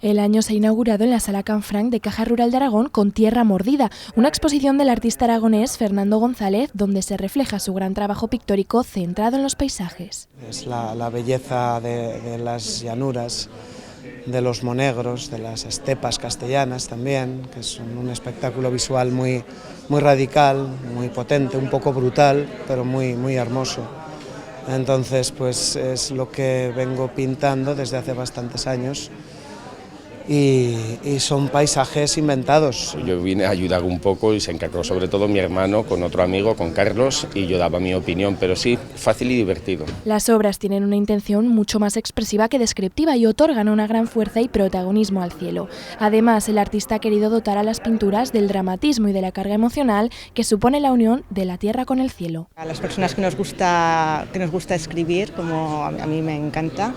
El año se ha inaugurado en la Sala Canfranc de Caja Rural de Aragón con Tierra Mordida, una exposición del artista aragonés Fernando González, donde se refleja su gran trabajo pictórico centrado en los paisajes. Es la belleza de las llanuras, de los monegros, de las estepas castellanas también, que son un espectáculo visual muy radical, muy potente, un poco brutal, pero muy hermoso. Entonces, pues es lo que vengo pintando desde hace bastantes años. Y son paisajes inventados. Yo vine a ayudar un poco y se encargó sobre todo mi hermano con otro amigo, con Carlos, y yo daba mi opinión, pero sí, fácil y divertido. Las obras tienen una intención mucho más expresiva que descriptiva y otorgan una gran fuerza y protagonismo al cielo. Además, el artista ha querido dotar a las pinturas del dramatismo y de la carga emocional que supone la unión de la tierra con el cielo. A las personas que nos gusta escribir, como a mí me encanta,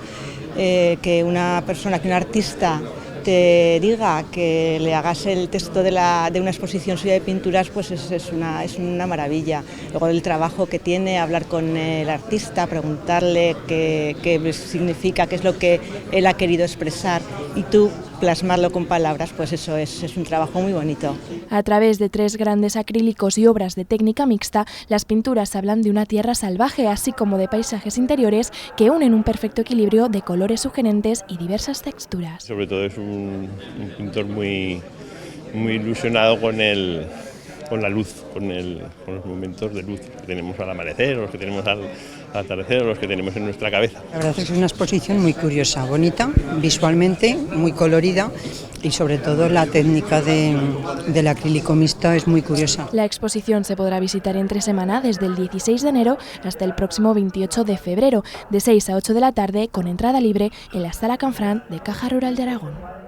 que un artista te diga que le hagas el texto de una exposición suya de pinturas, pues es una maravilla. Luego el trabajo que tiene, hablar con el artista, preguntarle qué significa, qué es lo que él ha querido expresar y tú plasmarlo con palabras, pues eso es un trabajo muy bonito. A través de 3 grandes acrílicos y obras de técnica mixta, las pinturas hablan de una tierra salvaje, así como de paisajes interiores que unen un perfecto equilibrio de colores sugerentes y diversas texturas. Sobre todo es un pintor muy ilusionado con la luz, con los momentos de luz que tenemos al amanecer, los que tenemos al atardecer, los que tenemos en nuestra cabeza. La verdad es que es una exposición muy curiosa, bonita, visualmente, muy colorida y sobre todo la técnica del acrílico mixto es muy curiosa. La exposición se podrá visitar entre semana desde el 16 de enero hasta el próximo 28 de febrero, de 6 a 8 de la tarde, con entrada libre en la Sala Canfranc de Caja Rural de Aragón.